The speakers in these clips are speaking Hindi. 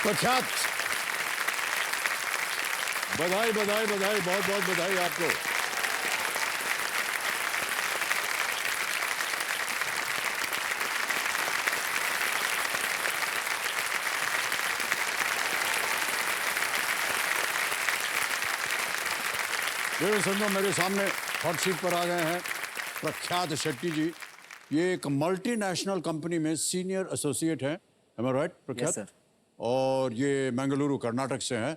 प्रख्यात, बधाई बधाई बधाई, बहुत बहुत बधाई आपको। संजो मेरे सामने हॉट सीट पर आ गए हैं प्रख्यात शेट्टी जी। ये एक मल्टीनेशनल कंपनी में सीनियर एसोसिएट हैं, एम आई राइट प्रख्यात? Yes, sir. और ये बेंगलुरु कर्नाटक से हैं।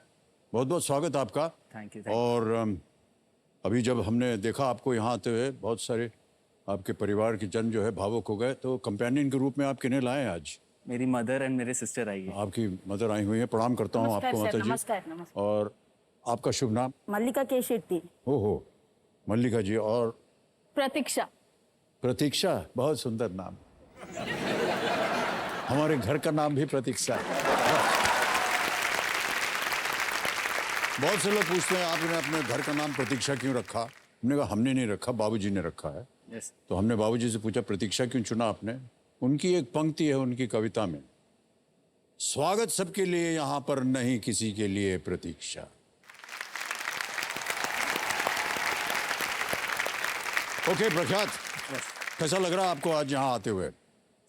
बहुत बहुत स्वागत आपका। Thank you. और अभी जब हमने देखा आपको यहाँ आते हुए, बहुत सारे आपके परिवार के जन जो है भावुक हो गए, तो कंपेनियन के रूप में आप किन्हें लाए आज? मेरी मदर एंड मेरे सिस्टर आई है। आपकी मदर आई हुई है, प्रणाम करता हूँ आपको माता जी। नमस्कार नमस्कार। और आपका शुभ नाम? मल्लिका के शेट्टी। ओहो, मल्लिका जी। और प्रतीक्षा। प्रतीक्षा, बहुत सुंदर नाम। हमारे घर का नाम भी प्रतीक्षा है। बहुत से लोग पूछते हैं आपने अपने घर का नाम प्रतीक्षा क्यों रखा? हमने कहा हमने नहीं रखा, बाबूजी ने रखा है। यस। तो हमने बाबूजी से पूछा प्रतीक्षा क्यों चुना आपने? उनकी एक पंक्ति है उनकी कविता में, स्वागत सबके लिए यहाँ पर, नहीं किसी के लिए प्रतीक्षा। ओके प्रख्यात, कैसा लग रहा है आपको आज यहाँ आते हुए?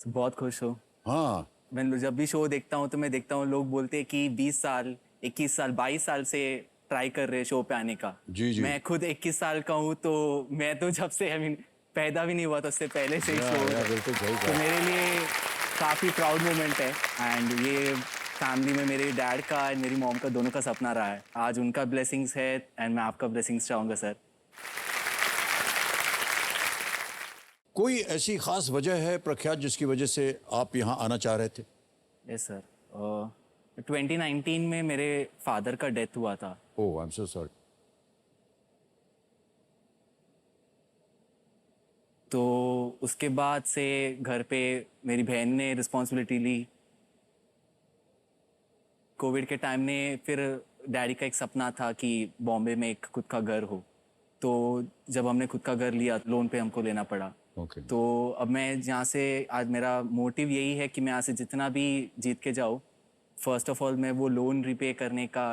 बहुत खुश हूँ। हाँ, मैं जब भी शो देखता हूँ तो मैं देखता हूँ लोग बोलते हैं कि 20 साल 21 साल 22 साल से ट्राई कर रहे शो पे आने का। जी जी। मैं खुद 21 साल का हूँ, तो मैं तो जब से पैदा भी नहीं हुआ था उससे पहले से ही शो। बिल्कुल सही तो कहा। मेरे लिए काफ़ी प्राउड मोमेंट है। एंड ये फैमिली में मेरे डैड का एंड मेरी मॉम का दोनों का सपना रहा है। आज उनका ब्लेसिंग्स है एंड मैं आपका ब्लेसिंग्स चाहूँगा सर। कोई ऐसी खास वजह है प्रख्यात जिसकी वजह से आप यहाँ आना चाह रहे थे? Yes sir. 2019 में मेरे फादर का डेथ हुआ था। ओह, आई एम सो सॉरी। तो उसके बाद से घर पे मेरी बहन ने रिस्पॉन्सिबिलिटी ली। कोविड के टाइम में फिर डैडी का एक सपना था कि बॉम्बे में एक खुद का घर हो। तो जब हमने खुद का घर लिया, लोन पे हमको लेना पड़ा। Okay. तो अब मैं यहाँ से, आज मेरा मोटिव यही है कि मैं यहाँ से जितना भी जीत के जाऊँ, फर्स्ट ऑफ ऑल मैं वो लोन रिपे करने का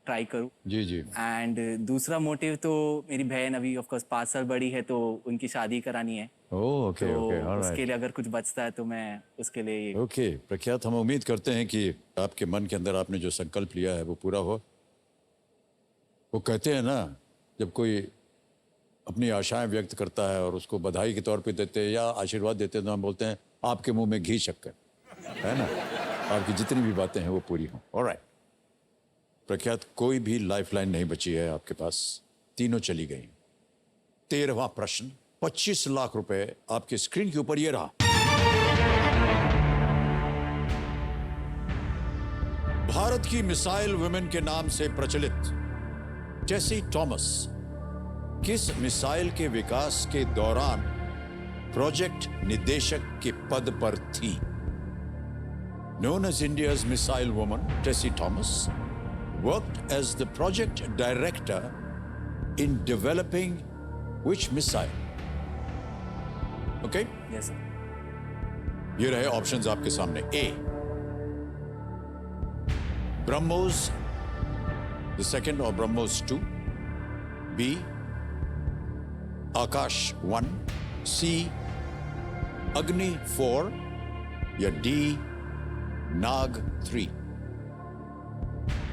ट्राई करूँ। जी जी। एंड दूसरा मोटिव तो मेरी बहन अभी ऑफ कोर्स 5 साल बड़ी है, तो उनकी शादी करानी है। ओके तो ओके, उसके लिए अगर कुछ बचता है तो मैं उसके लिए ओके प्रख्यात, हम उम्मीद करते हैं कि आपके मन के अंदर आपने जो संकल्प लिया है वो पूरा हो। वो कहते हैं ना, जब कोई अपनी आशाएं व्यक्त करता है और उसको बधाई के तौर पे देते हैं या आशीर्वाद देते हैं, तो हम बोलते हैं आपके मुंह में घी शक्कर, है ना? आपकी जितनी भी बातें हैं वो पूरी हों। ऑलराइट प्रख्यात, कोई भी लाइफलाइन नहीं बची है आपके पास, तीनों चली गई। 13वां प्रश्न, 25 लाख रुपए आपके स्क्रीन के ऊपर ये रहा। भारत की मिसाइल वुमेन के नाम से प्रचलित टेसी थॉमस किस मिसाइल के विकास के दौरान प्रोजेक्ट निदेशक के पद पर थी? Known as India's missile woman, Tessie Thomas worked as the project director in developing which missile? Okay? Yes sir. ये रहे ऑप्शंस आपके सामने। A, BrahMos the second or BrahMos 2, B, Akash 1, C, Agni 4 या D, नाग 3।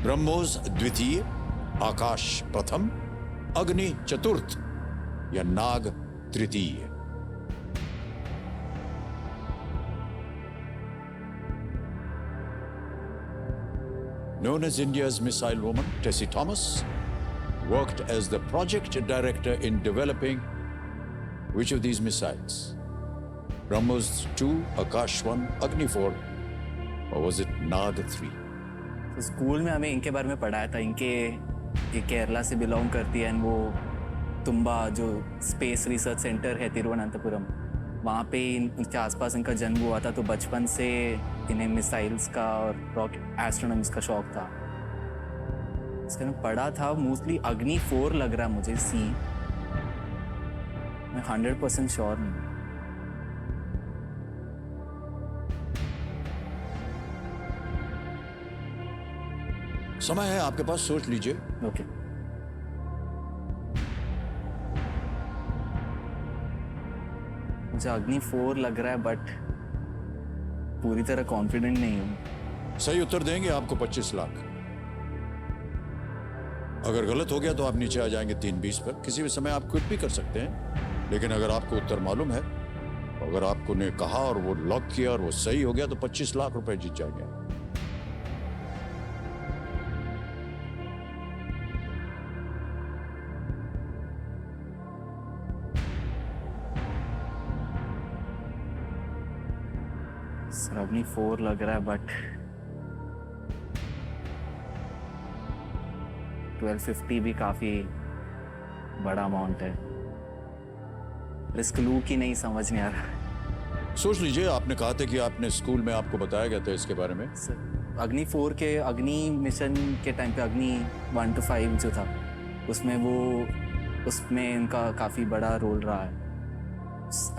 ब्रह्मोस द्वितीय, आकाश प्रथम, अग्नि चतुर्थ या नाग तृतीय? Known as India's missile woman, Tessie Thomas worked as the project director in developing which of these missiles? BrahMos 2, Akash 1, Agni 4, or was it Nag 3? तो स्कूल में हमें इनके बारे में पढ़ाया था। ये केरला से बिलोंग करती है। वो तुम्बा जो स्पेस रिसर्च सेंटर है तिरुवनंतपुरम, वहाँ पे इनके आसपास इनका जन्म हुआ था। तो बचपन से इन्हें मिसाइल्स का और रॉकेट एस्ट्रोनॉमिक्स का शौक था। इसके में पढ़ा था मोस्टली अग्नि 4 लग रहा मुझे, सी। मैं 100% श्योर नहीं। समय है आपके पास, सोच लीजिए। ओके। मुझे अग्नि 4 लग रहा है, बट पूरी तरह कॉन्फिडेंट नहीं हूँ। सही उत्तर देंगे आपको 25 लाख। अगर गलत हो गया तो आप नीचे आ जाएंगे 320 पर। किसी भी समय आप क्विट भी कर सकते हैं, लेकिन अगर आपको उत्तर मालूम है, अगर आपको ने कहा और वो लॉक किया और वो सही हो गया, तो 25 लाख रुपए जीत जाएंगे। सर अग्नि 4 लग रहा है, बट 1250 भी काफी बड़ा अमाउंट है। रिस्क लूं कि नहीं समझ नहीं आ रहा। सोच लीजिए। आपने कहा था कि आपने स्कूल में आपको बताया गया था इसके बारे में। सर अग्नि 4 के अग्नि मिशन के टाइम पे अग्नि 1 to 5 जो था, उसमें इनका काफी बड़ा रोल रहा है।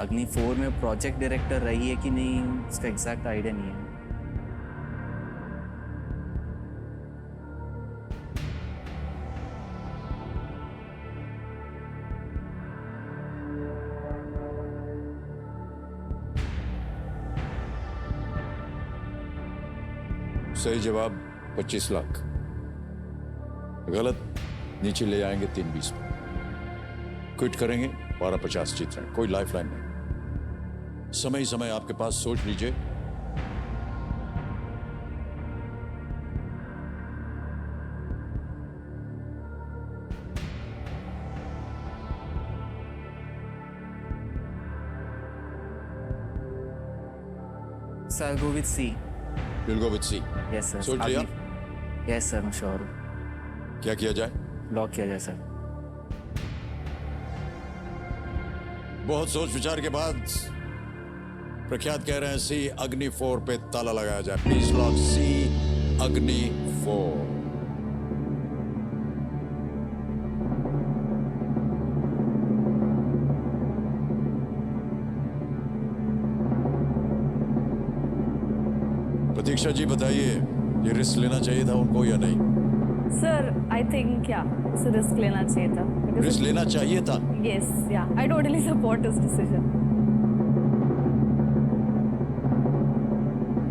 अग्नि 4 में प्रोजेक्ट डायरेक्टर रही है कि नहीं, उसका एग्जैक्ट आइडिया नहीं है। सही जवाब 25 लाख। गलत, नीचे ले आएंगे 320 पर। क्विट करेंगे 1250 जीत रहे हैं। कोई लाइफ लाइन नहीं। समय ही समय आपके पास, सोच लीजिए। So I'll go with C. You'll go with C. Yes sir. सोच लिया? Yes sir, मैं श्योर हूँ। क्या किया जाए? लॉक किया जाए सर। बहुत सोच विचार के बाद प्रख्यात कह रहे हैं सी, अग्नि 4 पे ताला लगाया जाए। प्लीज लॉक सी, अग्नि 4। प्रतीक्षा जी बताइए, ये रिस्क लेना चाहिए था उनको या नहीं? सर आई थिंक क्या उसे रिस्क लेना चाहिए था। रिस्क लेना चाहिए था। यस, या I totally support this decision.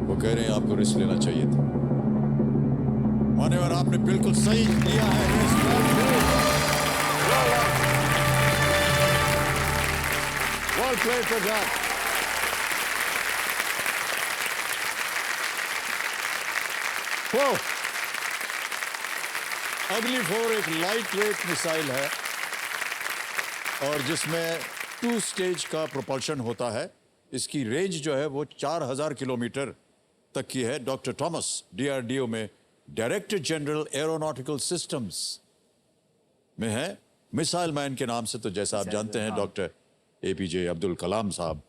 वो कह रहे हैं आपको रिस्क लेना चाहिए था। मान्यवर, आपने बिल्कुल सही लिया है रिस्क। Well played प्रज्ञात। अग्नि 4 एक लाइट वेट मिसाइल है और जिसमें 2 स्टेज का प्रोपल्शन होता है। इसकी रेंज जो है वो 4000 किलोमीटर तक की है। डॉक्टर थॉमस डीआरडीओ में डायरेक्टर जनरल एरोनॉटिकल सिस्टम्स में है, मिसाइल मैन के नाम से। तो जैसा आप जानते हैं, डॉक्टर एपीजे अब्दुल कलाम साहब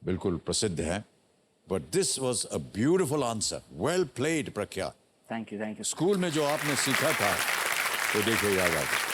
बिल्कुल प्रसिद्ध हैं। But this was a beautiful answer. Well played प्रख्यात। Thank you. स्कूल में जो आपने सीखा था वो देखिए याद आ गया।